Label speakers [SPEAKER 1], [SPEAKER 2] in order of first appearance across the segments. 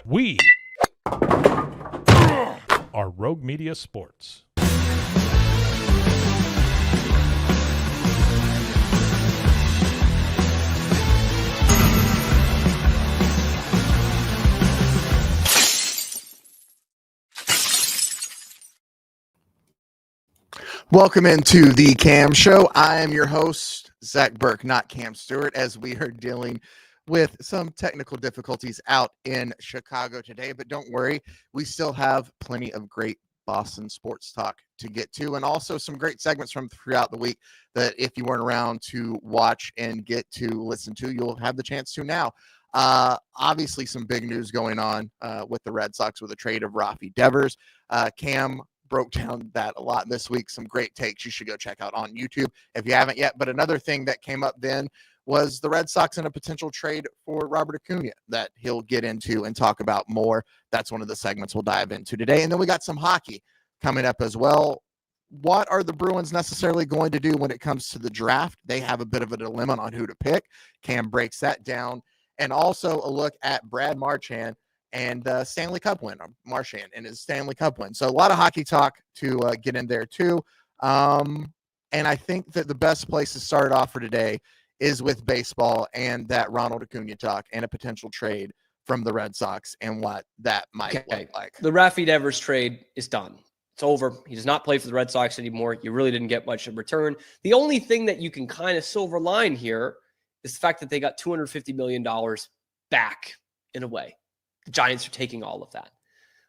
[SPEAKER 1] We are Rogue Media Sports.
[SPEAKER 2] Welcome into the Cam Show. I am your host, Zach Burke, not Cam Stewart, as we are dealing with some technical difficulties out in Chicago today. But don't worry, we still have plenty of great Boston sports talk to get to, and also some great segments from throughout the week that if you weren't around to watch and get to listen to, you'll have the chance to now. Obviously, some big news going on with the Red Sox with the trade of Rafi Devers. Cam broke down that a lot this week. Some great takes you should go check out on YouTube if you haven't yet. But another thing that came up then was the Red Sox and a potential trade for Robert Acuna that he'll get into and talk about more. That's one of the segments we'll dive into today. And then we got some hockey coming up as well. What are the Bruins necessarily going to do when it comes to the draft? They have a bit of a dilemma on who to pick. Cam breaks that down. And also a look at Brad Marchand and Stanley Cup win, Marchand and his Stanley Cup win. So a lot of hockey talk to get in there too. And I think that the best place to start off for today is with baseball and that Ronald Acuna talk and a potential trade from the Red Sox and what that might look like.
[SPEAKER 3] The Rafi Devers trade is done. It's over. He does not play for the Red Sox anymore. You really didn't get much in return. The only thing that you can kind of silver line here is the fact that they got $250 million back in a way. The Giants are taking all of that.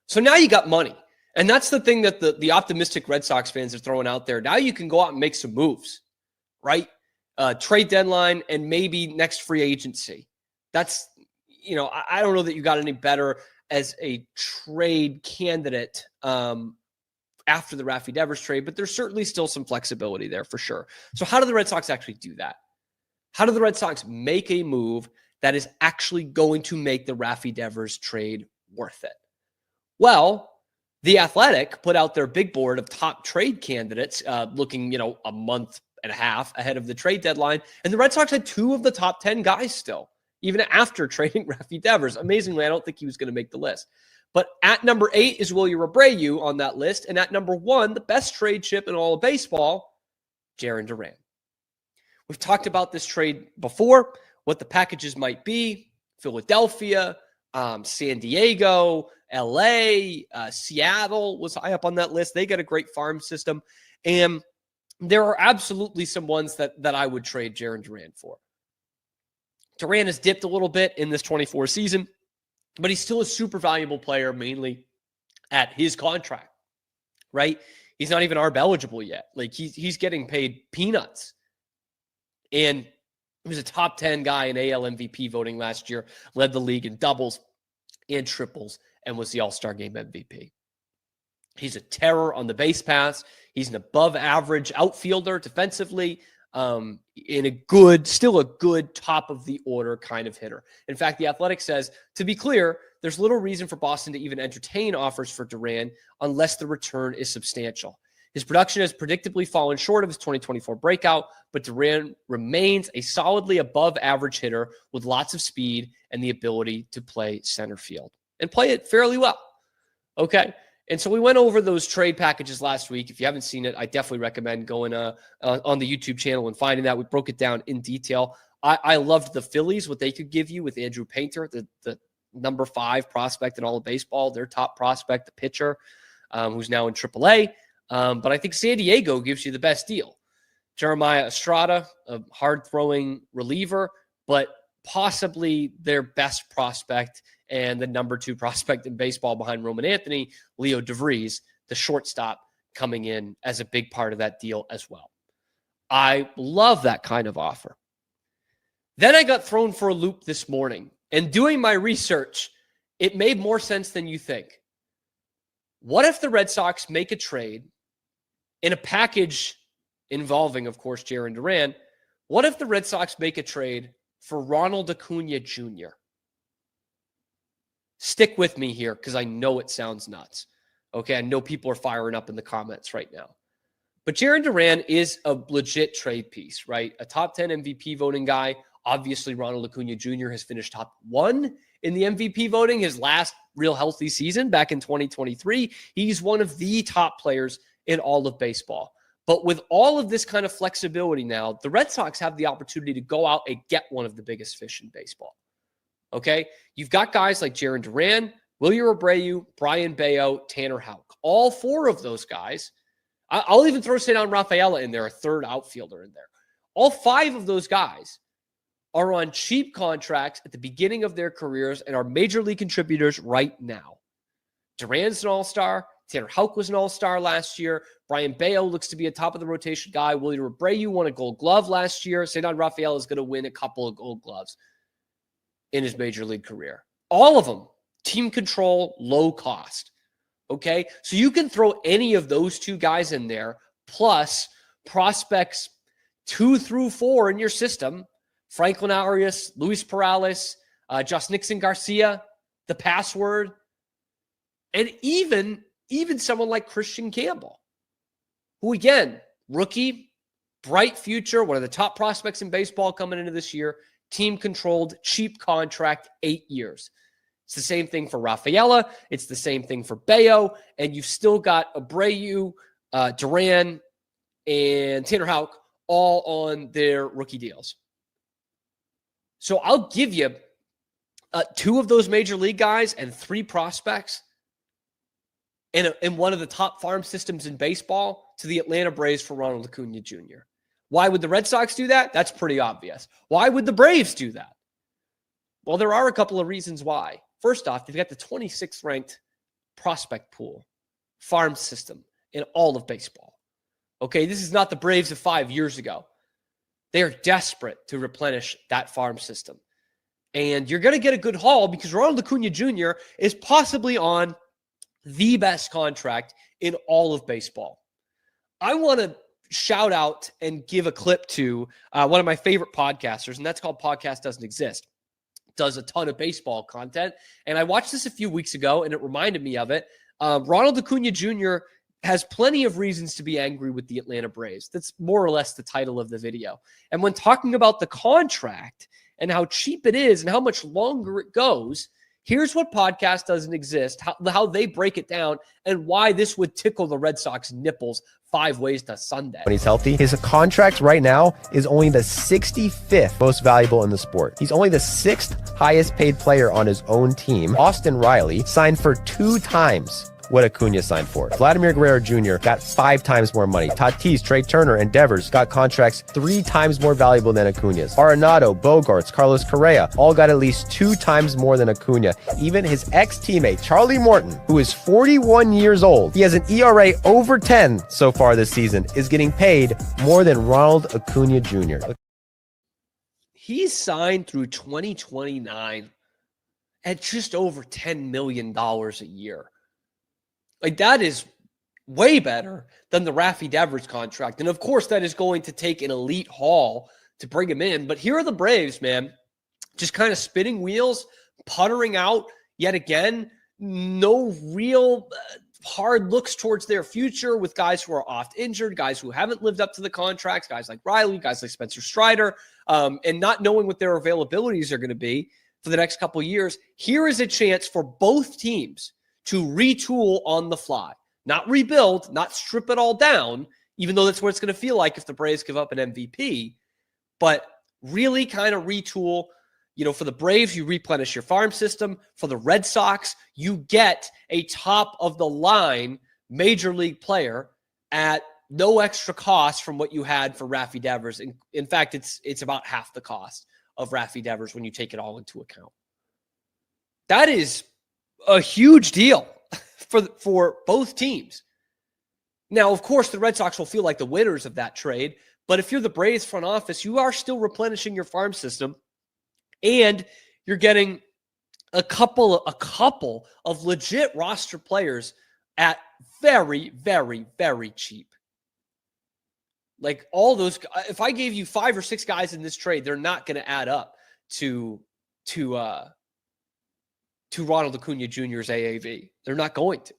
[SPEAKER 3] So now you got money. And that's the thing that the optimistic Red Sox fans are throwing out there. Now you can go out and make some moves, right? Trade deadline and maybe next free agency. That's, I don't know that you got any better as a trade candidate after the Rafi Devers trade, but there's certainly still some flexibility there for sure. So how do the Red Sox actually do that? How do the Red Sox make a move that is actually going to make the Rafi Devers trade worth it? Well, The Athletic put out their big board of top trade candidates looking, a month and a half ahead of the trade deadline. And the Red Sox had 2 of the top 10 guys still, even after trading Rafi Devers. Amazingly, I don't think he was going to make the list. But at number 8 is Wilyer Abreu on that list. And at number 1, the best trade chip in all of baseball, Jarren Duran. We've talked about this trade before, what the packages might be. Philadelphia, San Diego, LA, Seattle was high up on that list. They got a great farm system. And there are absolutely some ones that I would trade Jarren Duran for. Duran has dipped a little bit in this 24 season, but he's still a super valuable player, mainly at his contract, right? He's not even ARB eligible yet. Like he's getting paid peanuts. And he was a top 10 guy in AL MVP voting last year, led the league in doubles and triples, and was the All-Star Game MVP. He's a terror on the base paths. He's an above average outfielder defensively, still a good top of the order kind of hitter. In fact, The Athletic says, to be clear, there's little reason for Boston to even entertain offers for Duran unless the return is substantial. His production has predictably fallen short of his 2024 breakout, but Duran remains a solidly above average hitter with lots of speed and the ability to play center field and play it fairly well. Okay. And so we went over those trade packages last week. If you haven't seen it, I definitely recommend going on the YouTube channel and finding that. We broke it down in detail. I loved the Phillies, what they could give you with Andrew Painter, the number 5 prospect in all of baseball, their top prospect, the pitcher, who's now in AAA. But I think San Diego gives you the best deal. Jeremiah Estrada, a hard-throwing reliever, but possibly their best prospect and the number 2 prospect in baseball behind Roman Anthony, Leo DeVries, the shortstop, coming in as a big part of that deal as well. I love that kind of offer. Then I got thrown for a loop this morning, and doing my research, it made more sense than you think. What if the Red Sox make a trade in a package involving, of course, Jarren Duran? What if the Red Sox make a trade for Ronald Acuna Jr.? Stick with me here because I know it sounds nuts. Okay, I know people are firing up in the comments right now. But Jarren Duran is a legit trade piece, right? A top 10 MVP voting guy, Obviously, Ronald Acuna Jr. has finished top 1 in the MVP voting, his last real healthy season back in 2023. He's one of the top players in all of baseball. But with all of this kind of flexibility now, the Red Sox have the opportunity to go out and get one of the biggest fish in baseball. Okay? You've got guys like Jarren Duran, Wilyer Abreu, Brayan Bello, Tanner Houck. All 4 of those guys. I'll even throw Ceddanne Rafaela in there, a third outfielder in there. All 5 of those guys are on cheap contracts at the beginning of their careers and are major league contributors right now. Duran's an all-star. Tanner Houck was an all-star last year. Brayan Bello looks to be a top-of-the-rotation guy. Wilyer Abreu won a Gold Glove last year. Ceddanne Rafaela is going to win a couple of Gold Gloves in his major league career. All of them, team control, low cost. Okay? So you can throw any of those 2 guys in there, plus prospects 2 through 4 in your system. Franklin Arias, Luis Perales, Josh Nixon Garcia, the password, and even someone like Christian Campbell, who, again, rookie, bright future, one of the top prospects in baseball coming into this year, team-controlled, cheap contract, 8 years. It's the same thing for Rafaela. It's the same thing for Bello. And you've still got Abreu, Duran, and Tanner Houck all on their rookie deals. So I'll give you 2 of those major league guys and 3 prospects in one of the top farm systems in baseball to the Atlanta Braves for Ronald Acuna Jr. Why would the Red Sox do that? That's pretty obvious. Why would the Braves do that? Well, there are a couple of reasons why. First off, they've got the 26th ranked prospect pool farm system in all of baseball. Okay, this is not the Braves of 5 years ago. They are desperate to replenish that farm system. And you're going to get a good haul because Ronald Acuna Jr. is possibly on the best contract in all of baseball. I want to shout out and give a clip to one of my favorite podcasters, and that's called Podcast Doesn't Exist. Does a ton of baseball content. And I watched this a few weeks ago, and it reminded me of it. Ronald Acuna Jr. has plenty of reasons to be angry with the Atlanta Braves. That's more or less the title of the video. And when talking about the contract and how cheap it is and how much longer it goes, here's what Podcast Doesn't Exist, how they break it down and why this would tickle the Red Sox nipples 5 ways to Sunday.
[SPEAKER 4] When he's healthy, his contract right now is only the 65th most valuable in the sport. He's only the 6th highest paid player on his own team. Austin Riley signed for 2 times what Acuna signed for. Vladimir Guerrero Jr. got 5 times more money. Tatis, Trey Turner, and Devers got contracts 3 times more valuable than Acuna's. Arenado, Bogarts, Carlos Correa all got at least 2 times more than Acuna. Even his ex-teammate, Charlie Morton, who is 41 years old, he has an ERA over 10 so far this season, is getting paid more than Ronald Acuna Jr.
[SPEAKER 3] He's signed through 2029 at just over $10 million a year. Like, that is way better than the Rafi Devers contract. And of course, that is going to take an elite haul to bring him in. But here are the Braves, man, just kind of spinning wheels, puttering out yet again. No real hard looks towards their future with guys who are oft injured, guys who haven't lived up to the contracts, guys like Riley, guys like Spencer Strider, and not knowing what their availabilities are going to be for the next couple of years. Here is a chance for both teams to retool on the fly, not rebuild, not strip it all down, even though that's what it's going to feel like if the Braves give up an MVP, but really kind of retool. You know, for the Braves, you replenish your farm system. For the Red Sox, you get a top-of-the-line major league player at no extra cost from what you had for Rafi Devers. In fact, it's about half the cost of Rafi Devers when you take it all into account. That is a huge deal for both teams. Now, of course, the Red Sox will feel like the winners of that trade, but if you're the Braves front office, you are still replenishing your farm system, and you're getting a couple of legit roster players at very, very, very cheap. Like, all those, if I gave you 5 or 6 guys in this trade, they're not going to add up to Ronald Acuna Jr.'s AAV. They're not going to.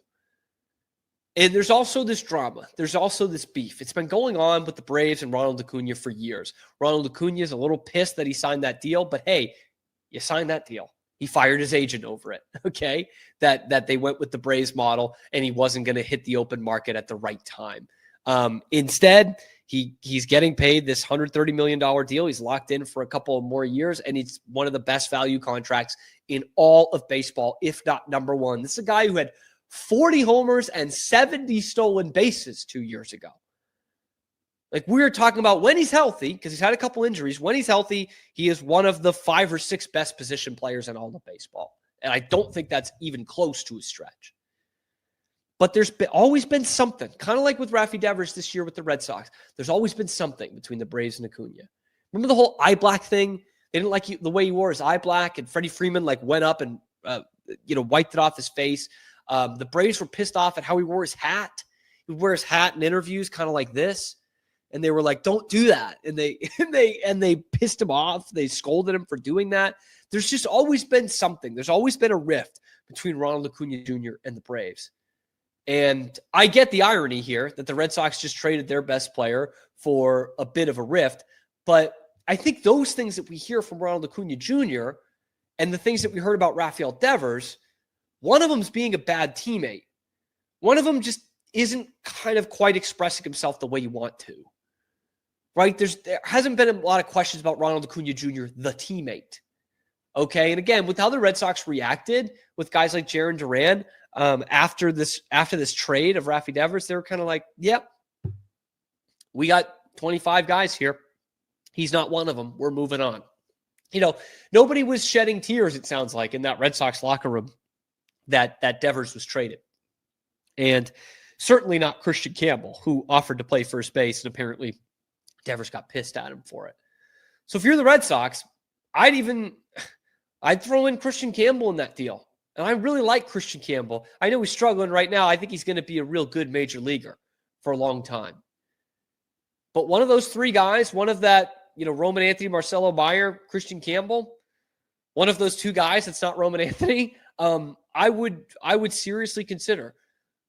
[SPEAKER 3] And there's also this drama. There's also this beef. It's been going on with the Braves and Ronald Acuna for years. Ronald Acuna is a little pissed that he signed that deal, but hey, you signed that deal. He fired his agent over it, okay? That they went with the Braves model and he wasn't going to hit the open market at the right time. Instead, he's getting paid this $130 million deal. He's locked in for a couple of more years, and it's one of the best value contracts in all of baseball, if not number one. This is a guy who had 40 homers and 70 stolen bases 2 years ago. Like, we were talking about when he's healthy, because he's had a couple injuries. When he's healthy, he is one of the 5 or 6 best position players in all of baseball. And I don't think that's even close to a stretch. But there's always been something, kind of like with Rafi Devers this year with the Red Sox. There's always been something between the Braves and Acuna. Remember the whole eye black thing? They didn't like the way he wore his eye black, and Freddie Freeman went up and wiped it off his face. The Braves were pissed off at how he wore his hat. He would wear his hat in interviews, kind of like this, and they were like, "Don't do that." And they pissed him off. They scolded him for doing that. There's just always been something. There's always been a rift between Ronald Acuna Jr. and the Braves. And I get the irony here that the Red Sox just traded their best player for a bit of a rift, but I think those things that we hear from Ronald Acuna Jr. and the things that we heard about Rafael Devers, one of them's being a bad teammate. One of them just isn't kind of quite expressing himself the way you want to, right? There hasn't been a lot of questions about Ronald Acuna Jr., the teammate. Okay. And again, with how the Red Sox reacted with guys like Jarren Duran, after this trade of Rafi Devers, they were kind of like, yep, we got 25 guys here. He's not one of them. We're moving on. Nobody was shedding tears, it sounds like, in that Red Sox locker room that Devers was traded. And certainly not Christian Campbell, who offered to play first base, and apparently Devers got pissed at him for it. So if you're the Red Sox, I'd throw in Christian Campbell in that deal. And I really like Christian Campbell. I know he's struggling right now. I think he's going to be a real good major leaguer for a long time. But one of those 3 guys, one of that, Roman Anthony, Marcelo Meyer, Christian Campbell, one of those 2 guys that's not Roman Anthony, I would seriously consider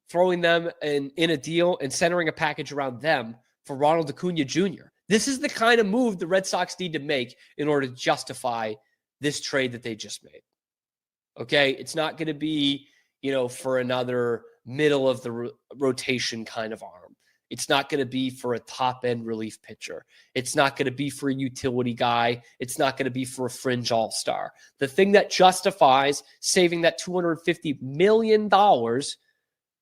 [SPEAKER 3] throwing them in a deal and centering a package around them for Ronald Acuna Jr. This is the kind of move the Red Sox need to make in order to justify this trade that they just made. Okay, it's not going to be, for another middle of the rotation kind of arm. It's not going to be for a top-end relief pitcher. It's not going to be for a utility guy. It's not going to be for a fringe all-star. The thing that justifies saving that $250 million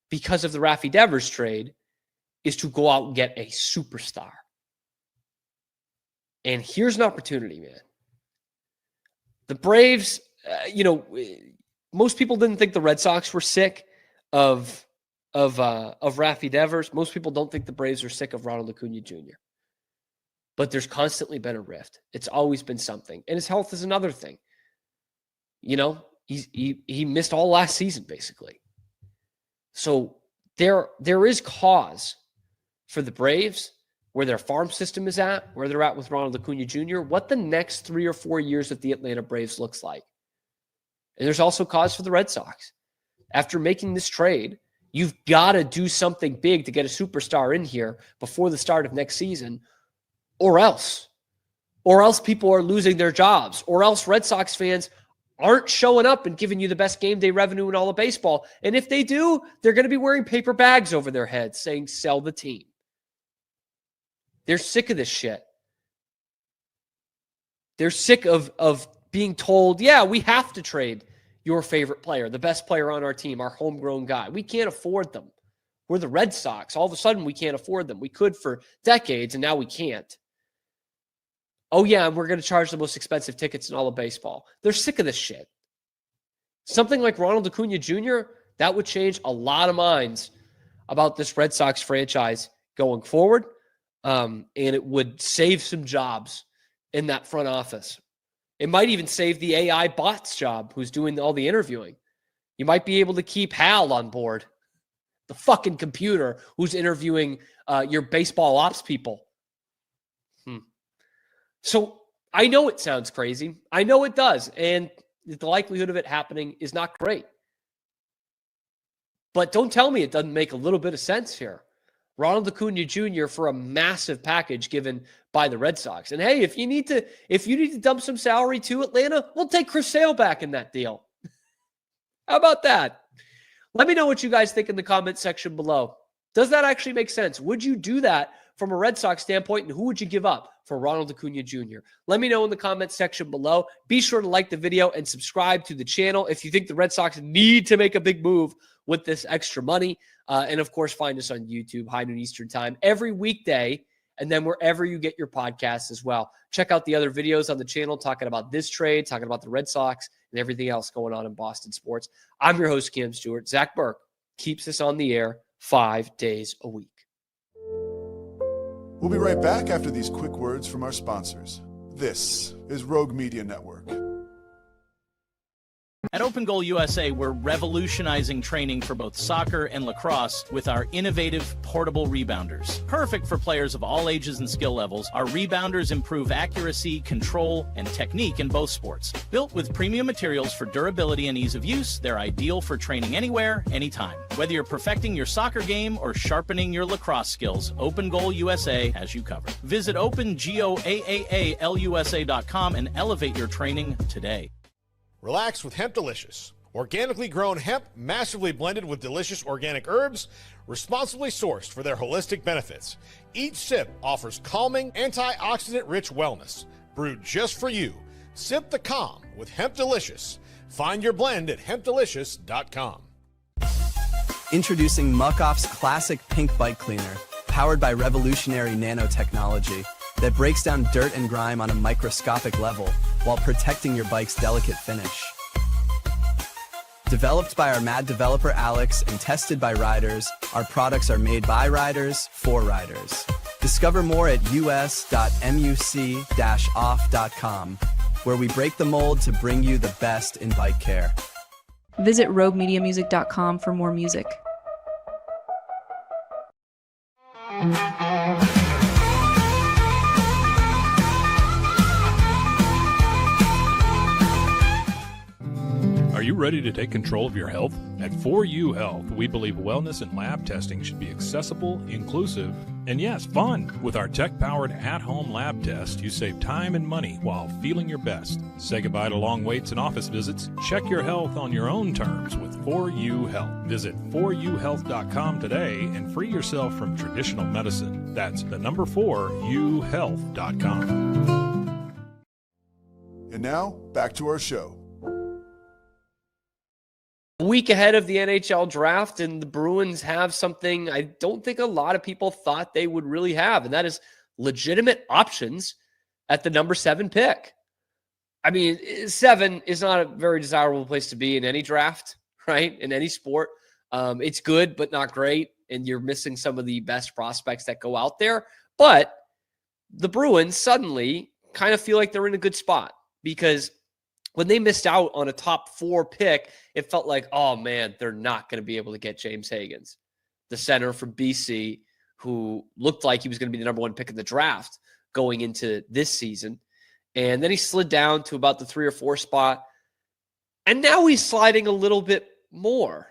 [SPEAKER 3] because of the Rafi Devers trade is to go out and get a superstar. And here's an opportunity, man. The Braves, most people didn't think the Red Sox were sick of Rafi Devers. Most people don't think the Braves are sick of Ronald Acuna Jr. But there's constantly been a rift. It's always been something. And his health is another thing. He missed all last season, basically. So there is cause for the Braves, where their farm system is at, where they're at with Ronald Acuna Jr., what the next 3 or 4 years of the Atlanta Braves looks like. And there's also cause for the Red Sox. After making this trade, you've got to do something big to get a superstar in here before the start of next season, or else people are losing their jobs, or else Red Sox fans aren't showing up and giving you the best game day revenue in all of baseball. And if they do, they're going to be wearing paper bags over their heads saying, sell the team. They're sick of this shit. They're sick of being told, yeah, we have to trade your favorite player, the best player on our team, our homegrown guy. We can't afford them. We're the Red Sox. All of a sudden, we can't afford them. We could for decades, and now we can't. Oh, yeah, and we're going to charge the most expensive tickets in all of baseball. They're sick of this shit. Something like Ronald Acuna Jr., that would change a lot of minds about this Red Sox franchise going forward. And it would save some jobs in that front office. It might even save the AI bots job who's doing all the interviewing. You might be able to keep Hal on board, the fucking computer who's interviewing your baseball ops people. So I know it sounds crazy. I know it does. And the likelihood of it happening is not great. But don't tell me it doesn't make a little bit of sense here. Ronald Acuna Jr. for a massive package given by the Red Sox. And hey, if you need to dump some salary to Atlanta, we'll take Chris Sale back in that deal. How about that? Let me know what you guys think in the comment section below. Does that actually make sense? Would you do that from a Red Sox standpoint, and who would you give up for Ronald Acuna Jr.? Let me know in the comment section below. Be sure to like the video and subscribe to the channel if you think the Red Sox need to make a big move with this extra money. And of course, find us on YouTube, high noon Eastern time, every weekday, and then wherever you get your podcasts as well. Check out the other videos on the channel talking about this trade, talking about the Red Sox, and everything else going on in Boston sports. I'm your host, Cam Stewart. Zach Burke keeps us on the air 5 days a week.
[SPEAKER 5] We'll be right back after these quick words from our sponsors. This is Rogue Media Network.
[SPEAKER 6] At Open Goal USA, we're revolutionizing training for both soccer and lacrosse with our innovative portable rebounders. Perfect for players of all ages and skill levels, our rebounders improve accuracy, control, and technique in both sports. Built with premium materials for durability and ease of use, they're ideal for training anywhere, anytime. Whether you're perfecting your soccer game or sharpening your lacrosse skills, Open Goal USA has you covered. Visit OpenGoAAALUSA.com and elevate your training today.
[SPEAKER 7] Relax with Hemp Delicious. Organically grown hemp, massively blended with delicious organic herbs, responsibly sourced for their holistic benefits. Each sip offers calming, antioxidant-rich wellness. Brewed just for you. Sip the calm with Hemp Delicious. Find your blend at hempdelicious.com.
[SPEAKER 8] Introducing Muck Off's classic pink bike cleaner, powered by revolutionary nanotechnology that breaks down dirt and grime on a microscopic level while protecting your bike's delicate finish. Developed by our mad developer Alex and tested by riders, our products are made by riders for riders. Discover more at us.muc-off.com, where we break the mold to bring you the best in bike care.
[SPEAKER 9] Visit roguemediamusic.com for more music.
[SPEAKER 1] Are you ready to take control of your health? At 4U Health, we believe wellness and lab testing should be accessible, inclusive, and yes, fun. With our tech-powered at-home lab test, you save time and money while feeling your best. Say goodbye to long waits and office visits. Check your health on your own terms with 4U Health. Visit 4uhealth.com today and free yourself from traditional medicine. That's the number 4uhealth.com.
[SPEAKER 5] And now, back to our show.
[SPEAKER 3] A week ahead of the NHL draft, and the Bruins have something I don't think a lot of people thought they would really have, and that is legitimate options at the number 7 pick. I mean, 7 is not a very desirable place to be in any draft, right? In any sport. It's good, but not great, and you're missing some of the best prospects that go out there. But the Bruins suddenly kind of feel like they're in a good spot, because when they missed out on a top 4 pick, it felt like, oh man, they're not going to be able to get James Higgins, the center from BC, who looked like he was going to be the number 1 pick in the draft going into this season. And then he slid down to about the 3 or 4 spot. And now he's sliding a little bit more.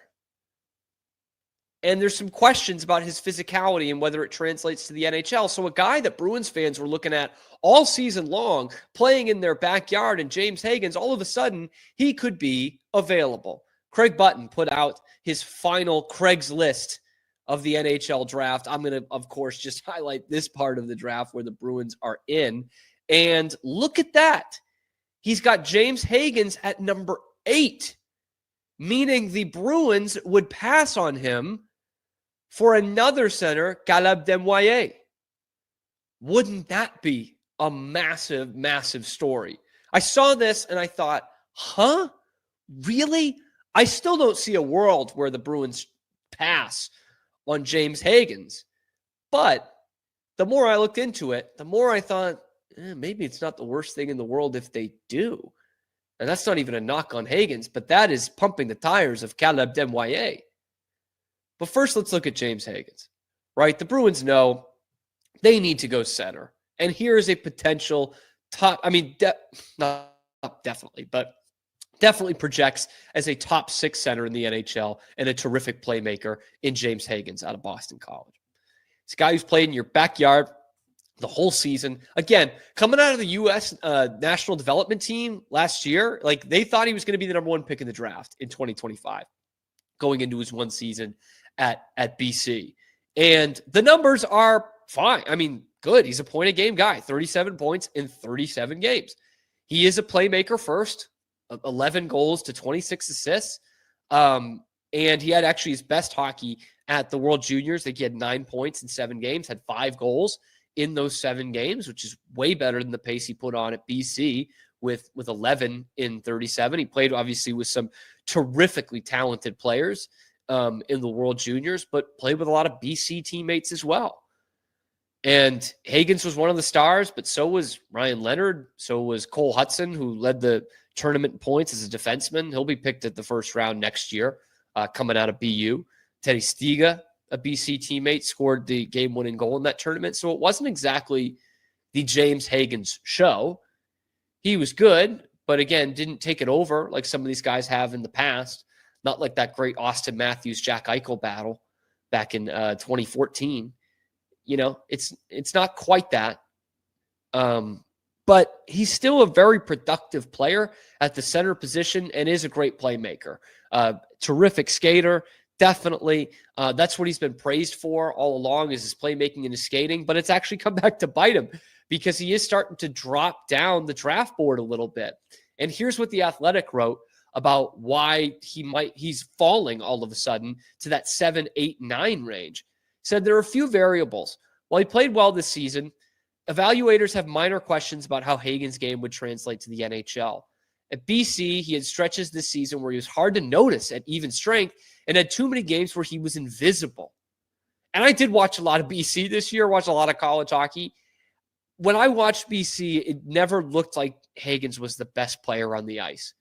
[SPEAKER 3] And there's some questions about his physicality and whether it translates to the NHL. So a guy that Bruins fans were looking at all season long, playing in their backyard, and James Higgins, all of a sudden, he could be available. Craig Button put out his final Craigslist of the NHL draft. I'm going to, of course, just highlight this part of the draft where the Bruins are in. And look at that. He's got James Higgins at number 8, meaning the Bruins would pass on him for another center, Caleb Desnoyers. Wouldn't that be a massive, massive story? I saw this and I thought, huh? Really? I still don't see a world where the Bruins pass on James Higgins. But the more I looked into it, the more I thought, maybe it's not the worst thing in the world if they do. And that's not even a knock on Higgins, but that is pumping the tires of Caleb Desnoyers. But first, let's look at James Higgins, right? The Bruins know they need to go center. And here's a potential top, I mean, not definitely, but definitely projects as a top 6 center in the NHL and a terrific playmaker in James Higgins out of Boston College. It's a guy who's played in your backyard the whole season. Again, coming out of the U.S. National Development Team last year, like they thought he was going to be the number 1 pick in the draft in 2025, going into his 1 season at BC. And the numbers are fine. I mean, good. He's a point-a-game guy, 37 points in 37 games. He is a playmaker first, 11 goals to 26 assists. And he had actually his best hockey at the World Juniors. I think he had 9 points in 7 games, had 5 goals in those 7 games, which is way better than the pace he put on at BC with 11 in 37. He played obviously with some terrifically talented players in the World Juniors, but played with a lot of BC teammates as well. And Higgins was one of the stars, but so was Ryan Leonard. So was Cole Hudson, who led the tournament in points as a defenseman. He'll be picked at the first round next year, coming out of BU. Teddy Stiga, a BC teammate, scored the game-winning goal in that tournament. So it wasn't exactly the James Higgins show. He was good, but again, didn't take it over like some of these guys have in the past. Not like that great Austin Matthews, Jack Eichel battle back in 2014. You know, it's not quite that. But he's still a very productive player at the center position and is a great playmaker. Terrific skater, definitely. That's what he's been praised for all along, is his playmaking and his skating. But it's actually come back to bite him because he is starting to drop down the draft board a little bit. And here's what The Athletic wrote about why he's falling all of a sudden to that 7, 8, 9 range. Said there are a few variables. While he played well this season, evaluators have minor questions about how Higgins' game would translate to the NHL. At BC, he had stretches this season where he was hard to notice at even strength and had too many games where he was invisible. And I did watch a lot of BC this year, watched a lot of college hockey. When I watched BC, it never looked like Higgins was the best player on the ice.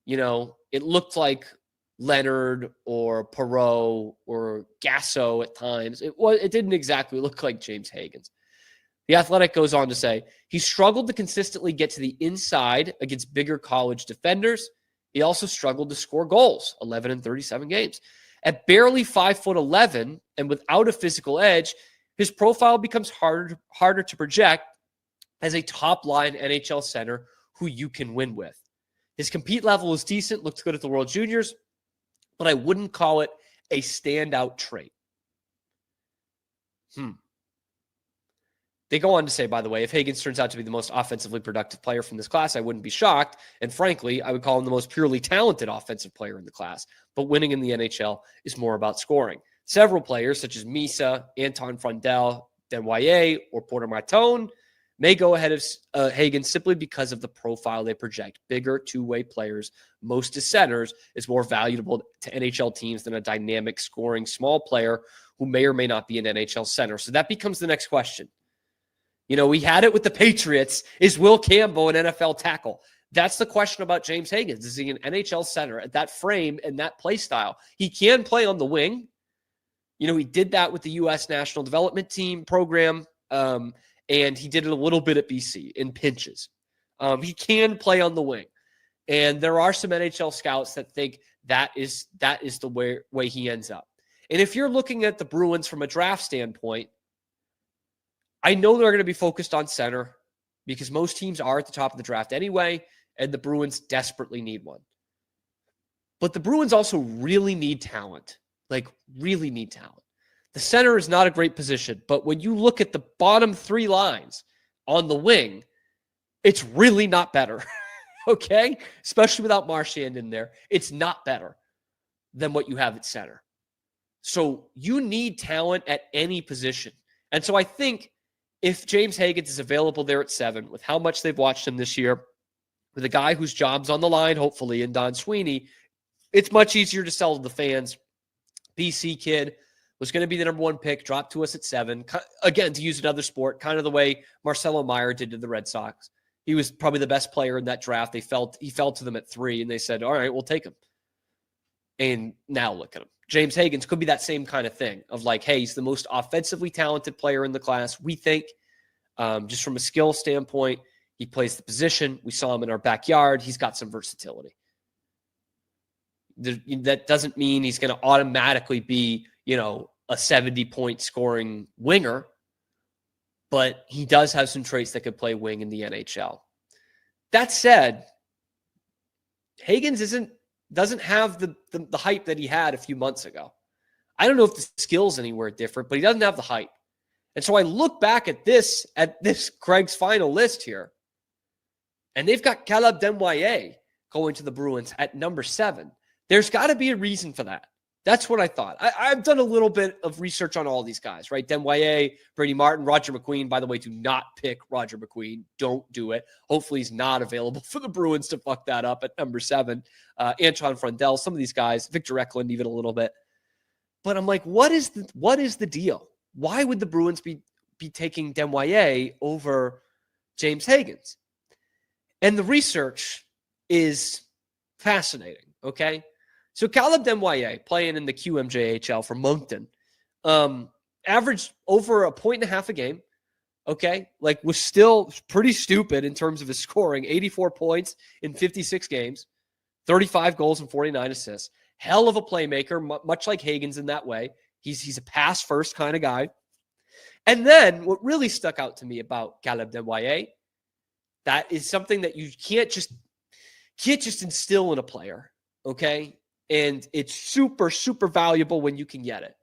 [SPEAKER 3] You know, it looked like Leonard or Perreault or Gasso at times. It didn't exactly look like James Higgins. The Athletic goes on to say, he struggled to consistently get to the inside against bigger college defenders. He also struggled to score goals, 11 in 37 games. At barely 5'11" and without a physical edge, his profile becomes harder to project as a top-line NHL center who you can win with. His compete level is decent, looked good at the World Juniors, but I wouldn't call it a standout trait. They go on to say, by the way, if Higgins turns out to be the most offensively productive player from this class, I wouldn't be shocked. And frankly, I would call him the most purely talented offensive player in the class. But winning in the NHL is more about scoring. Several players, such as Misa, Anton Frundell, Desnoyers, or Porter Martone, may go ahead of Higgins simply because of the profile they project. Bigger two-way players, most as centers, is more valuable to NHL teams than a dynamic scoring small player who may or may not be an NHL center. So that becomes the next question. You know, we had it with the Patriots. Is Will Campbell an NFL tackle? That's the question about James Higgins. Is he an NHL center at that frame and that play style? He can play on the wing. You know, he did that with the U.S. National Development Team program. And he did it a little bit at BC in pinches. He can play on the wing. And there are some NHL scouts that think that is the way he ends up. And if you're looking at the Bruins from a draft standpoint, I know they're going to be focused on center because most teams are at the top of the draft anyway, and the Bruins desperately need one. But the Bruins also really need talent, like really need talent. The center is not a great position, but when you look at the bottom 3 lines on the wing, it's really not better, okay? Especially without Marchand in there. It's not better than what you have at center. So you need talent at any position. And so I think if James Higgins is available there at 7, with how much they've watched him this year, with a guy whose job's on the line, hopefully, in Don Sweeney, it's much easier to sell to the fans. BC kid, was going to be the number 1 pick, dropped to us at 7. Again, to use another sport, kind of the way Marcelo Meyer did to the Red Sox. He was probably the best player in that draft. He fell to them at 3, and they said, all right, we'll take him. And now look at him. James Higgins could be that same kind of thing of like, hey, he's the most offensively talented player in the class, we think. Just from a skill standpoint, he plays the position. We saw him in our backyard. He's got some versatility. That doesn't mean he's going to automatically be, a 70-point scoring winger, but he does have some traits that could play wing in the NHL. That said, Hagans doesn't have the hype that he had a few months ago. I don't know if the skill's anywhere different, but he doesn't have the hype. And so I look back at this Craig's final list here, and they've got Caleb Desnoyers going to the Bruins at number 7. There's got to be a reason for that. That's what I thought. I've done a little bit of research on all these guys, right? Desnoyers, Brady Martin, Roger McQueen. By the way, do not pick Roger McQueen. Don't do it. Hopefully he's not available for the Bruins to fuck that up at number 7. Anton Frundell, some of these guys, Victor Eklund even a little bit. But I'm like, what is the deal? Why would the Bruins be taking Desnoyers over James Hagans? And the research is fascinating, okay? So Caleb Desnoyers, playing in the QMJHL for Moncton, averaged over 1.5 points a game, okay? Like, was still pretty stupid in terms of his scoring. 84 points in 56 games, 35 goals and 49 assists. Hell of a playmaker, much like Hagans in that way. He's a pass-first kind of guy. And then what really stuck out to me about Caleb Desnoyers, that is something that you can't just instill in a player, okay? And it's super, super valuable when you can get it.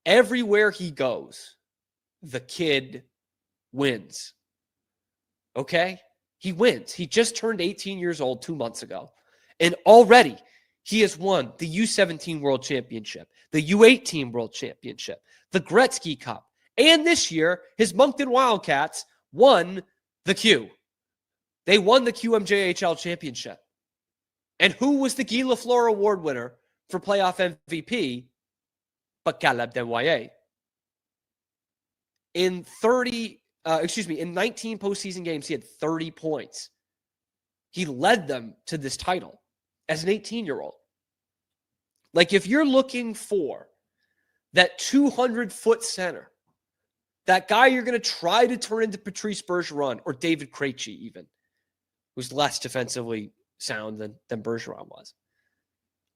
[SPEAKER 3] Everywhere he goes, the kid wins. Okay? He wins. He just turned 18 years old 2 months ago. And already he has won the U17 World Championship, the U18 World Championship, the Gretzky Cup. And this year, his Moncton Wildcats won the Q. They won the QMJHL Championship. And who was the Guy Lafleur Award winner for playoff MVP but Caleb Desnoyers? In 19 postseason games, he had 30 points. He led them to this title as an 18-year-old. Like, if you're looking for that 200-foot center, that guy you're going to try to turn into Patrice Bergeron or David Krejci even, who's less defensively sound than Bergeron was.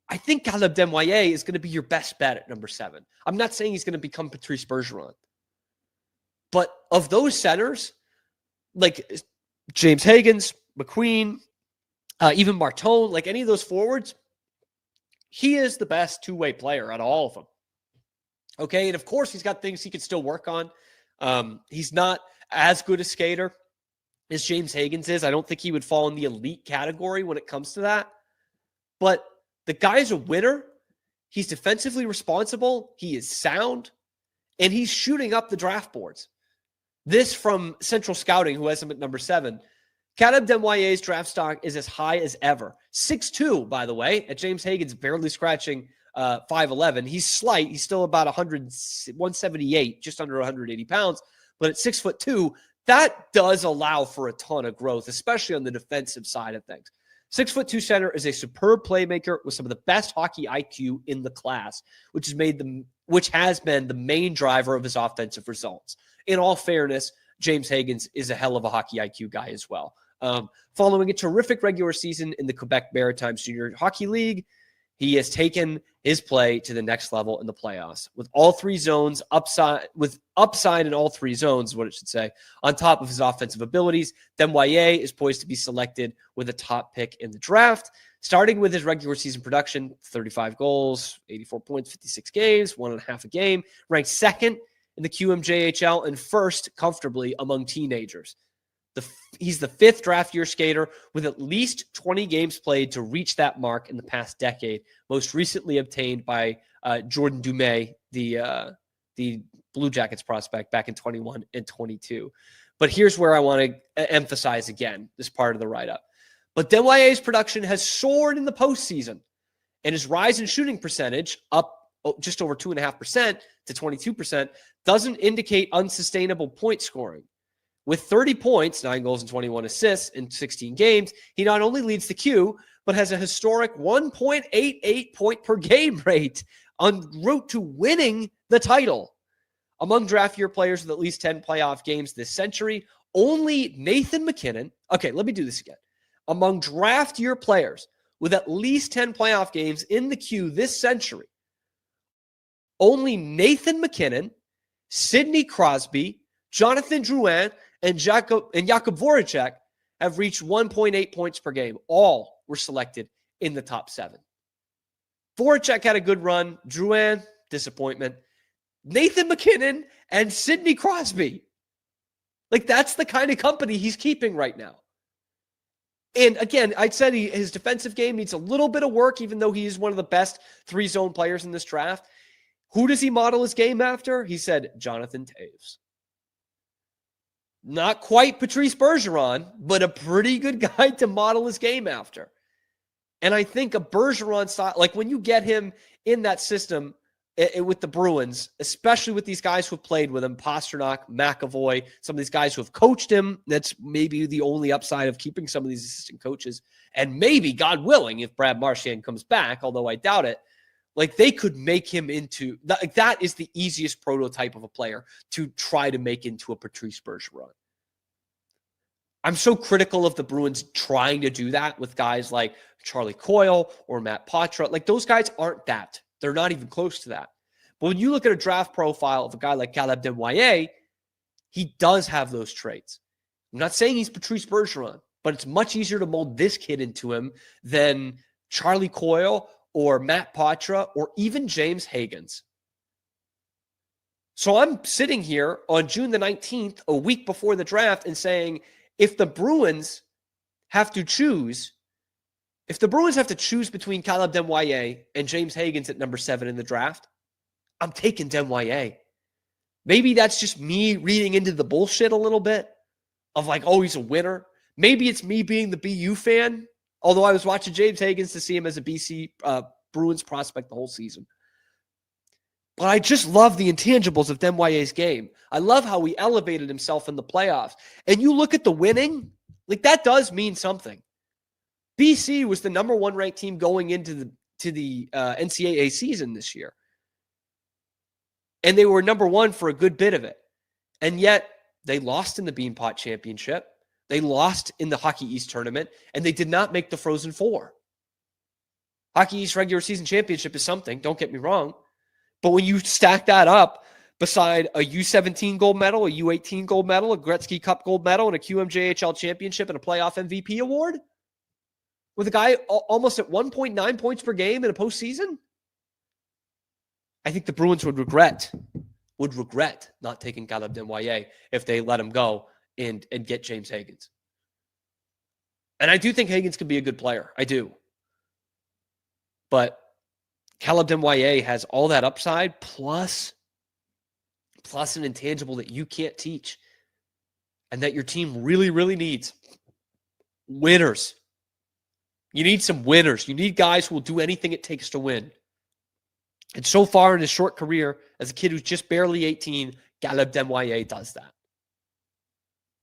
[SPEAKER 3] I think Caleb Desnoyers is going to be your best bet at number 7. I'm not saying he's going to become Patrice Bergeron. But of those centers, like James Hagans, McQueen, even Martone, like any of those forwards, he is the best two-way player out of all of them. Okay, and of course he's got things he could still work on. He's not as good a skater as James Hagans is. I don't think he would fall in the elite category when it comes to that. But the guy's a winner. He's defensively responsible. He is sound. And he's shooting up the draft boards. This from Central Scouting, who has him at number 7. Caleb Desnoyers' draft stock is as high as ever. 6'2", by the way, at James Hagans, barely scratching 5'11". He's slight. He's still about 178, just under 180 pounds. But at 6'2", that does allow for a ton of growth, especially on the defensive side of things. 6'2" center is a superb playmaker with some of the best hockey IQ in the class, which has been the main driver of his offensive results. In all fairness, James Hagans is a hell of a hockey IQ guy as well. Following a terrific regular season in the Quebec Maritimes Junior Hockey League, he has taken his play to the next level in the playoffs with all three zones upside in all three zones, is what it should say. On top of his offensive abilities, Desnoyers is poised to be selected with a top pick in the draft. Starting with his regular season production, 35 goals, 84 points, 56 games, 1.5 a game, ranked second in the QMJHL and first comfortably among teenagers. He's the 5th draft year skater with at least 20 games played to reach that mark in the past decade, most recently obtained by Jordan Dumais, the Blue Jackets prospect back in 21 and 22. But here's where I want to emphasize again this part of the write-up. But Desnoyers' production has soared in the postseason, and his rise in shooting percentage, up just over 2.5% to 22%, doesn't indicate unsustainable point scoring. With 30 points, 9 goals and 21 assists in 16 games, he not only leads the Q, but has a historic 1.88 point per game rate en route to winning the title. Among draft year players with at least 10 playoff games this century, only Nathan MacKinnon. Okay, let me do this again. Among draft year players with at least 10 playoff games in the queue this century, only Nathan McKinnon, Sidney Crosby, Jonathan Drouin, and Jakub Voracek have reached 1.8 points per game. All were selected in the top 7. Voracek had a good run. Drouin, disappointment. Nathan McKinnon and Sidney Crosby. Like, that's the kind of company he's keeping right now. And again, I'd said his defensive game needs a little bit of work, even though he is one of the best 3-zone players in this draft. Who does he model his game after? He said, Jonathan Toews. Not quite Patrice Bergeron, but a pretty good guy to model his game after. And I think a Bergeron style, like when you get him in that system with the Bruins, especially with these guys who have played with him, Pastrnak, McAvoy, some of these guys who have coached him, that's maybe the only upside of keeping some of these assistant coaches. And maybe, God willing, if Brad Marchand comes back, although I doubt it, like they could make him into, like that is the easiest prototype of a player to try to make into a Patrice Bergeron. I'm so critical of the Bruins trying to do that with guys like Charlie Coyle or Matt Poitras. Like those guys aren't that. They're not even close to that. But when you look at a draft profile of a guy like Caleb Desnoyers, he does have those traits. I'm not saying he's Patrice Bergeron, but it's much easier to mold this kid into him than Charlie Coyle or Matt Poitras or even James Higgins. So I'm sitting here on June the 19th, a week before the draft, and saying, if the Bruins have to choose between Caleb Desnoyers and James Higgins at number 7 in the draft, I'm taking Desnoyers. Maybe that's just me reading into the bullshit a little bit of like, oh, he's a winner. Maybe it's me being the BU fan, although I was watching James Higgins to see him as a BC Bruins prospect the whole season. But I just love the intangibles of Desnoyers' game. I love how he elevated himself in the playoffs. And you look at the winning, like that does mean something. BC was the number 1 ranked team going into the NCAA season this year. And they were number 1 for a good bit of it. And yet they lost in the Beanpot Championship. They lost in the Hockey East tournament, and they did not make the Frozen Four. Hockey East regular season championship is something, don't get me wrong. But when you stack that up beside a U17 gold medal, a U18 gold medal, a Gretzky Cup gold medal, and a QMJHL championship and a playoff MVP award, with a guy almost at 1.9 points per game in a postseason, I think the Bruins would regret not taking Caleb Desnoyers if they let him go and get James Higgins. And I do think Higgins can be a good player. I do. But Caleb Desnoyers has all that upside plus an intangible that you can't teach and that your team really, really needs. Winners. You need some winners. You need guys who will do anything it takes to win. And so far in his short career, as a kid who's just barely 18, Caleb Desnoyers does that.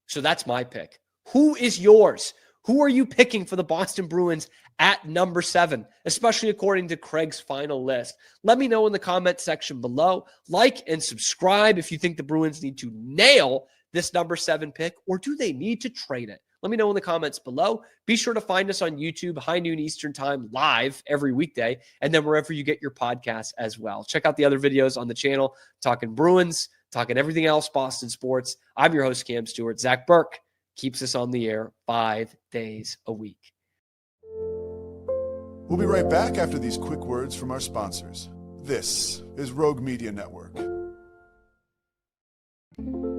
[SPEAKER 3] So that's my pick. Who is yours? Who are you picking for the Boston Bruins at number 7, especially according to Craig's final list? Let me know in the comment section below. Like and subscribe if you think the Bruins need to nail this number 7 pick, or do they need to trade it? Let me know in the comments below. Be sure to find us on YouTube, high noon Eastern time, live every weekday, and then wherever you get your podcasts as well. Check out the other videos on the channel, talking Bruins, talking everything else Boston sports. I'm your host, Cam Stewart. Zach Burke keeps us on the air 5 days a week.
[SPEAKER 5] We'll be right back after these quick words from our sponsors. This is Rogue Media Network.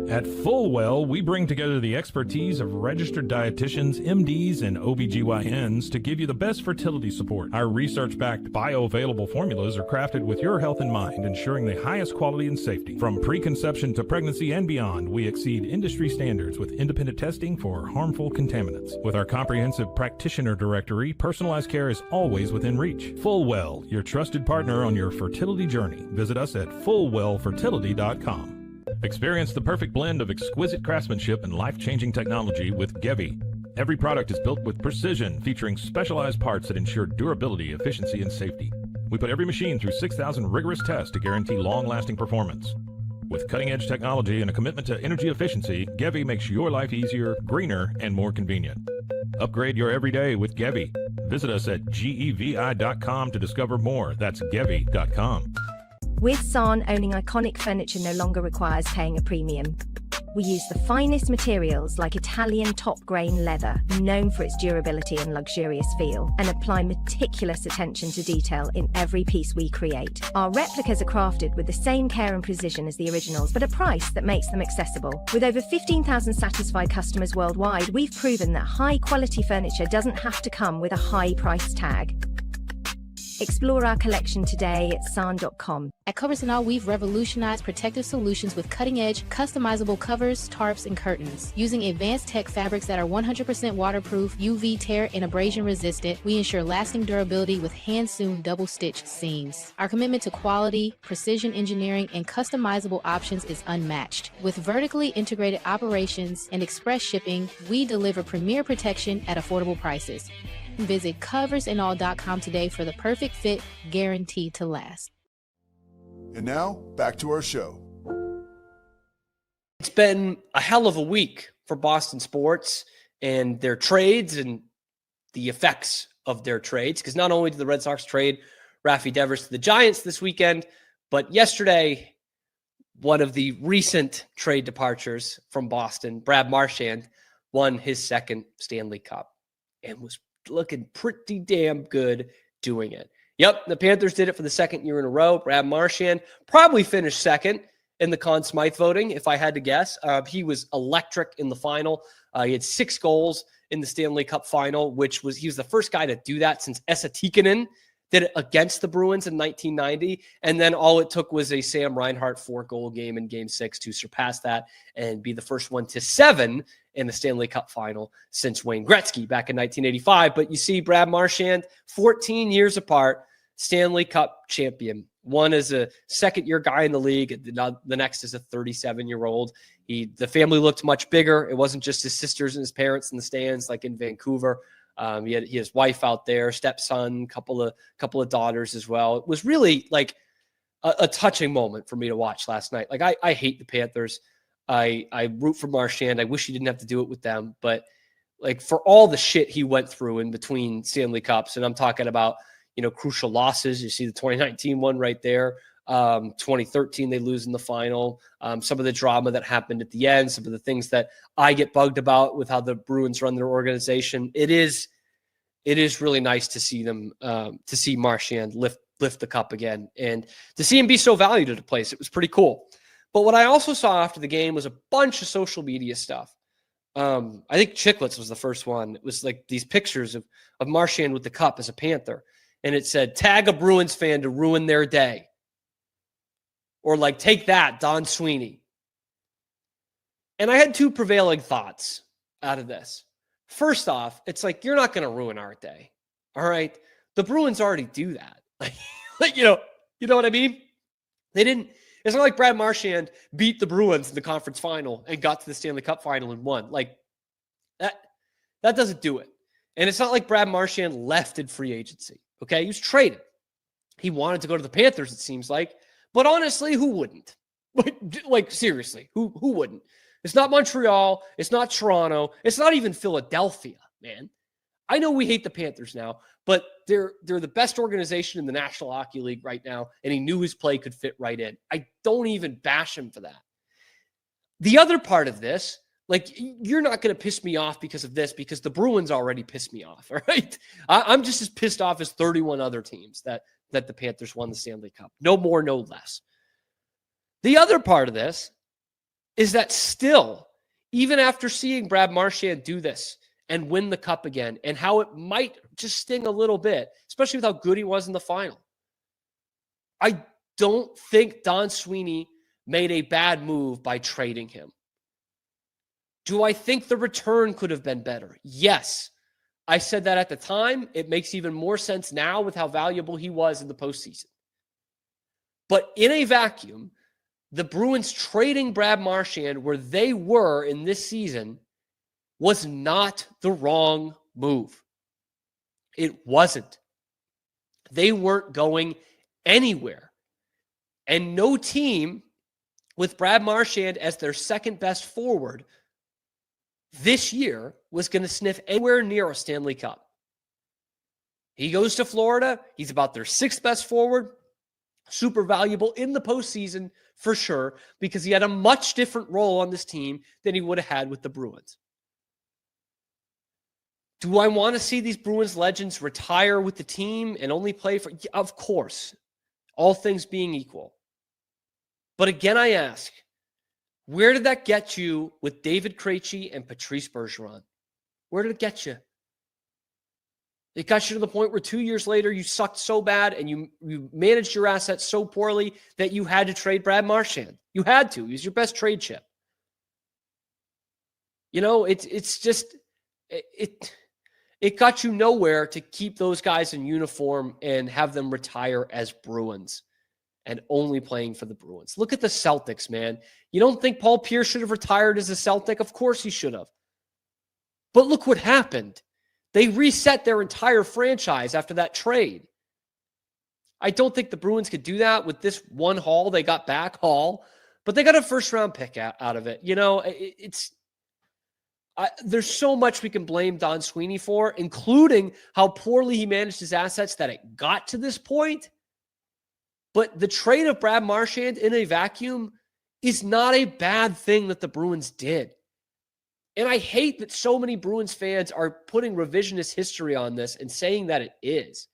[SPEAKER 1] At Fullwell, we bring together the expertise of registered dietitians, MDs, and OBGYNs to give you the best fertility support. Our research-backed bioavailable formulas are crafted with your health in mind, ensuring the highest quality and safety. From preconception to pregnancy and beyond, we exceed industry standards with independent testing for harmful contaminants. With our comprehensive practitioner directory, personalized care is always within reach. Fullwell, your trusted partner on your fertility journey. Visit us at fullwellfertility.com. Experience the perfect blend of exquisite craftsmanship and life-changing technology with Gevi. Every product is built with precision, featuring specialized parts that ensure durability, efficiency, and safety. We put every machine through 6,000 rigorous tests to guarantee long-lasting performance. With cutting-edge technology and a commitment to energy efficiency, Gevi makes your life easier, greener, and more convenient. Upgrade your everyday with Gevi. Visit us at gevi.com to discover more. That's gevi.com.
[SPEAKER 10] With San, owning iconic furniture no longer requires paying a premium. We use the finest materials like Italian top-grain leather, known for its durability and luxurious feel, and apply meticulous attention to detail in every piece we create. Our replicas are crafted with the same care and precision as the originals, but a price that makes them accessible. With over 15,000 satisfied customers worldwide, we've proven that high-quality furniture doesn't have to come with a high price tag. Explore our collection today at san.com.
[SPEAKER 11] At Covers & All, we've revolutionized protective solutions with cutting-edge, customizable covers, tarps, and curtains. Using advanced tech fabrics that are 100% waterproof, UV tear, and abrasion resistant, we ensure lasting durability with hand-sewn double-stitch seams. Our commitment to quality, precision engineering, and customizable options is unmatched. With vertically integrated operations and express shipping, we deliver premier protection at affordable prices. Visit coversandall.com today for the perfect fit, guaranteed to last.
[SPEAKER 5] And now, back to our show.
[SPEAKER 3] It's been a hell of a week for Boston sports and their trades and the effects of their trades. Because not only did the Red Sox trade Rafi Devers to the Giants this weekend, but yesterday, one of the recent trade departures from Boston, Brad Marchand, won his second Stanley Cup and was looking pretty damn good doing it. Yep, the Panthers did it for the second year in a row. Brad Marchand probably finished second in the Conn Smythe voting, if I had to guess. He was electric in the final. He had 6 goals in the Stanley Cup final, he was the first guy to do that since Esa Tikkanen did it against the Bruins in 1990. And then all it took was a Sam Reinhart 4-goal game in Game 6 to surpass that and be the first one to 7 in the Stanley Cup final since Wayne Gretzky back in 1985. But you see Brad Marchand, 14 years apart, Stanley Cup champion. One is a second-year guy in the league. The next is a 37-year-old. The family looked much bigger. It wasn't just his sisters and his parents in the stands like in Vancouver. He had his wife out there, stepson, couple of daughters as well. It was really like a touching moment for me to watch last night. Like I hate the Panthers. I root for Marchand. I wish he didn't have to do it with them, but like for all the shit he went through in between Stanley Cups, and I'm talking about, crucial losses. You see the 2019 one right there. 2013, they lose in the final. Some of the drama that happened at the end, some of the things that I get bugged about with how the Bruins run their organization. It is really nice to see them, to see Marchand lift the cup again and to see him be so valued at a place. It was pretty cool. But what I also saw after the game was a bunch of social media stuff. I think Chicklets was the first one. It was like these pictures of Marchand with the cup as a Panther. And it said, tag a Bruins fan to ruin their day. Or like, take that, Don Sweeney. And I had 2 prevailing thoughts out of this. First off, it's like, you're not going to ruin our day. All right. The Bruins already do that. Like, you know what I mean? They didn't. It's not like Brad Marchand beat the Bruins in the conference final and got to the Stanley Cup final and won. Like that doesn't do it. And it's not like Brad Marchand left in free agency. Okay. He was traded. He wanted to go to the Panthers, it seems like. But honestly, who wouldn't? Like seriously, who wouldn't? It's not Montreal. It's not Toronto. It's not even Philadelphia, man. I know we hate the Panthers now, but they're the best organization in the National Hockey League right now, and he knew his play could fit right in. I don't even bash him for that. The other part of this, like, you're not going to piss me off because of this, because the Bruins already pissed me off, all right? I'm just as pissed off as 31 other teams that the Panthers won the Stanley Cup. No more, no less. The other part of this is that still, even after seeing Brad Marchand do this and win the cup again, and how it might just sting a little bit, especially with how good he was in the final, I don't think Don Sweeney made a bad move by trading him. Do I think the return could have been better? Yes. I said that at the time. It makes even more sense now with how valuable he was in the postseason. But in a vacuum, the Bruins trading Brad Marchand where they were in this season was not the wrong move. It wasn't. They weren't going anywhere. And no team with Brad Marchand as their second best forward this year was going to sniff anywhere near a Stanley Cup. He goes to Florida. He's about their 6th best forward. Super valuable in the postseason for sure, because he had a much different role on this team than he would have had with the Bruins. Do I want to see these Bruins legends retire with the team and only play for? Of course, all things being equal. But again, I ask, where did that get you with David Krejci and Patrice Bergeron? Where did it get you? It got you to the point where 2 years later, you sucked so bad and you managed your assets so poorly that you had to trade Brad Marchand. You had to. He was your best trade chip. You know, it's just, it got you nowhere to keep those guys in uniform and have them retire as Bruins and only playing for the Bruins. Look at the Celtics, man. You don't think Paul Pierce should have retired as a Celtic? Of course he should have. But look what happened. They reset their entire franchise after that trade. I don't think the Bruins could do that with this one haul they got back, but they got a first-round pick out of it. You know, there's so much we can blame Don Sweeney for, including how poorly he managed his assets that it got to this point. But the trade of Brad Marchand in a vacuum is not a bad thing that the Bruins did. And I hate that so many Bruins fans are putting revisionist history on this and saying that it is.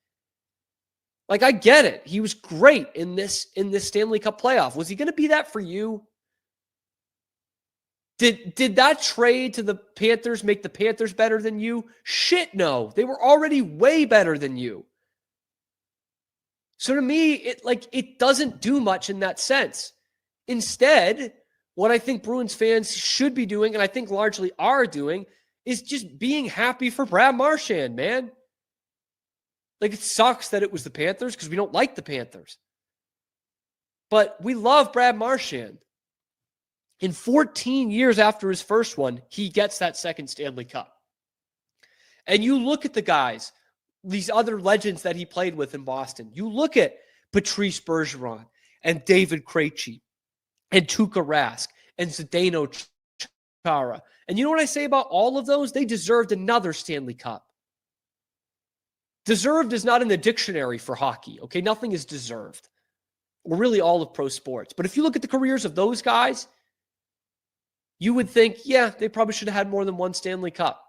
[SPEAKER 3] Like, I get it. He was great in this Stanley Cup playoff. Was he going to be that for you? Did that trade to the Panthers make the Panthers better than you? Shit, no. They were already way better than you. So to me, it doesn't do much in that sense. Instead, what I think Bruins fans should be doing, and I think largely are doing, is just being happy for Brad Marchand, man. Like, it sucks that it was the Panthers because we don't like the Panthers. But we love Brad Marchand. In 14 years after his first one, he gets that second Stanley Cup. And you look at the guys, these other legends that he played with in Boston. You look at Patrice Bergeron and David Krejci and Tuukka Rask, and Zdeno Chara. And you know what I say about all of those? They deserved another Stanley Cup. Deserved is not in the dictionary for hockey, okay? Nothing is deserved. Or really all of pro sports. But if you look at the careers of those guys, you would think, yeah, they probably should have had more than one Stanley Cup.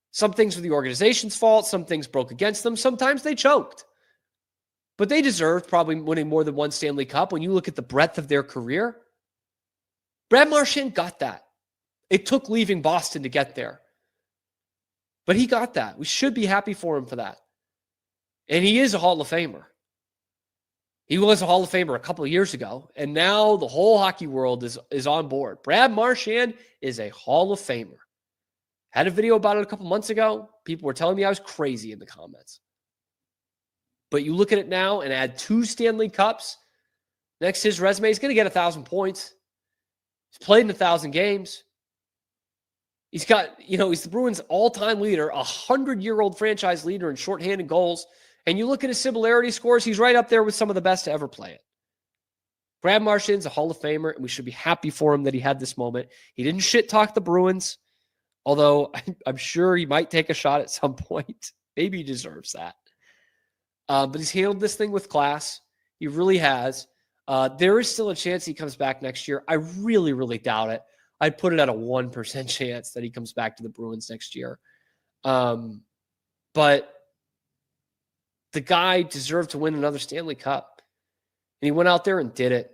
[SPEAKER 3] Some things were the organization's fault. Some things broke against them. Sometimes they choked. But they deserved probably winning more than one Stanley Cup when you look at the breadth of their career. Brad Marchand got that. It took leaving Boston to get there. But he got that. We should be happy for him for that. And he is a Hall of Famer. He was a Hall of Famer a couple of years ago, and now the whole hockey world is on board. Brad Marchand is a Hall of Famer. Had a video about it a couple months ago. People were telling me I was crazy in the comments. But you look at it now and add 2 Stanley Cups next to his resume, he's going to get 1,000 points. He's played in 1,000 games. He's got, he's the Bruins' all-time leader, 100-year-old franchise leader in shorthanded goals. And you look at his similarity scores, he's right up there with some of the best to ever play it. Brad Marchand's a Hall of Famer, and we should be happy for him that he had this moment. He didn't shit-talk the Bruins, although I'm sure he might take a shot at some point. Maybe he deserves that. But he's handled this thing with class. He really has. There is still a chance he comes back next year. I really, really doubt it. I'd put it at a 1% chance that he comes back to the Bruins next year. But the guy deserved to win another Stanley Cup. And he went out there and did it.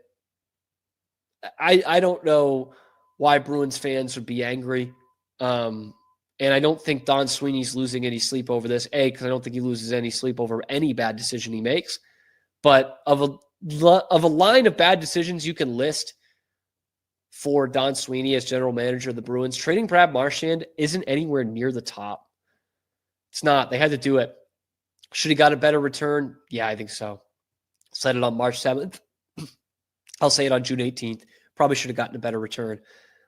[SPEAKER 3] I don't know why Bruins fans would be angry. And I don't think Don Sweeney's losing any sleep over this. Because I don't think he loses any sleep over any bad decision he makes. But of a line of bad decisions you can list for Don Sweeney as general manager of the Bruins, trading Brad Marchand isn't anywhere near the top. It's not. They had to do it. Should he got a better return? Yeah, I think so. Said it on March 7th. I'll say it on June 18th. Probably should have gotten a better return.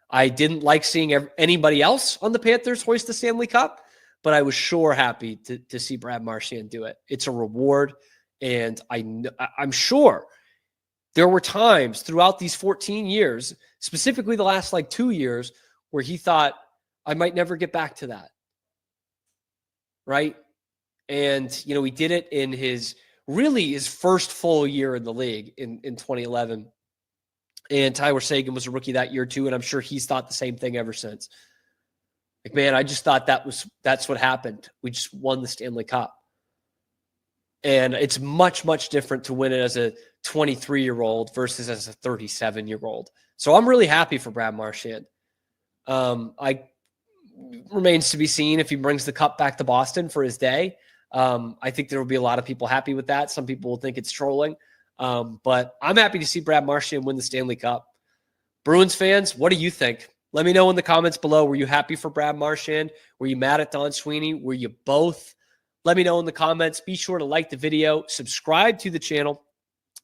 [SPEAKER 3] I didn't like seeing anybody else on the Panthers hoist the Stanley Cup, but I was sure happy to see Brad Marchand do it. It's a reward, and I'm sure there were times throughout these 14 years, specifically the last 2 years, where he thought, I might never get back to that. right? And, you know, he did it in his first full year in the league in 2011. And Tyler Seguin was a rookie that year too. And I'm sure he's thought the same thing ever since. Like, man, I just thought that's what happened. We just won the Stanley Cup. And it's much, much different to win it as a 23-year-old versus as a 37-year-old. So I'm really happy for Brad Marchand. Remains to be seen if he brings the cup back to Boston for his day. I think there will be a lot of people happy with that. Some people will think it's trolling. But I'm happy to see Brad Marchand win the Stanley Cup. Bruins fans, what do you think? Let me know in the comments below. Were you happy for Brad Marchand? Were you mad at Don Sweeney? Were you both? Let me know in the comments. Be sure to like the video, subscribe to the channel,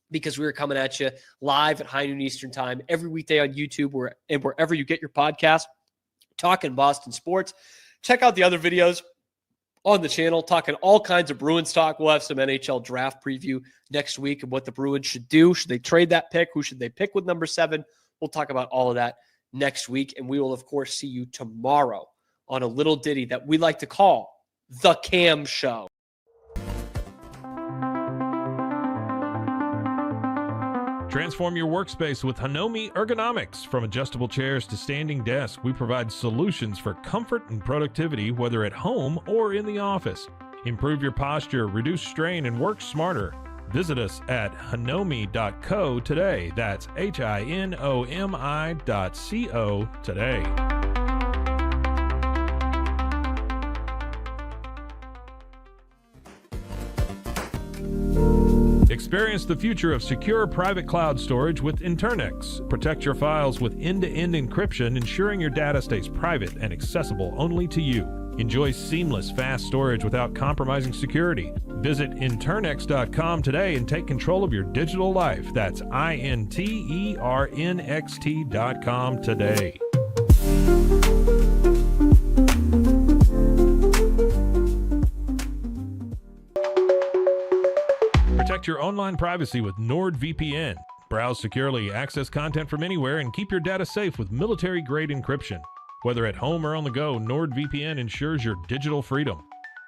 [SPEAKER 3] because we are coming at you live at high noon Eastern time every weekday on YouTube and wherever you get your podcast, talking Boston sports. Check out the other videos on the channel, talking all kinds of Bruins talk. We'll have some NHL draft preview next week and what the Bruins should do. Should they trade that pick? Who should they pick with number 7? We'll talk about all of that next week. And we will, of course, see you tomorrow on a little ditty that we like to call The Cam Show.
[SPEAKER 1] Transform your workspace with Hanomi Ergonomics. From adjustable chairs to standing desks, we provide solutions for comfort and productivity, whether at home or in the office. Improve your posture, reduce strain, and work smarter. Visit us at hanomi.co today. That's HINOMI.co today. Experience the future of secure private cloud storage with Internex. Protect your files with end-to-end encryption, ensuring your data stays private and accessible only to you. Enjoy seamless, fast storage without compromising security. Visit Internex.com today and take control of your digital life. That's INTERNXT.com today. Protect your online privacy with NordVPN. Browse securely, access content from anywhere, and keep your data safe with military-grade encryption. Whether at home or on the go, NordVPN ensures your digital freedom.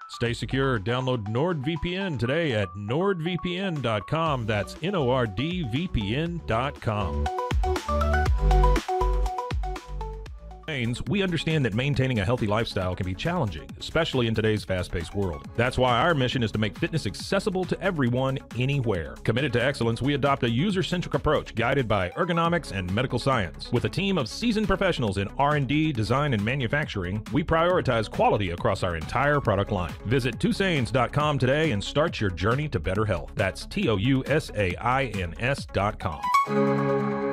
[SPEAKER 1] Stay secure. Download NordVPN today at nordvpn.com. That's NORDVPN.com. We understand that maintaining a healthy lifestyle can be challenging, especially in today's fast-paced world. That's why our mission is to make fitness accessible to everyone, anywhere. Committed to excellence, we adopt a user-centric approach guided by ergonomics and medical science. With a team of seasoned professionals in R&D, design, and manufacturing, we prioritize quality across our entire product line. Visit TwoSains.com today and start your journey to better health. That's TOUSAINS.com.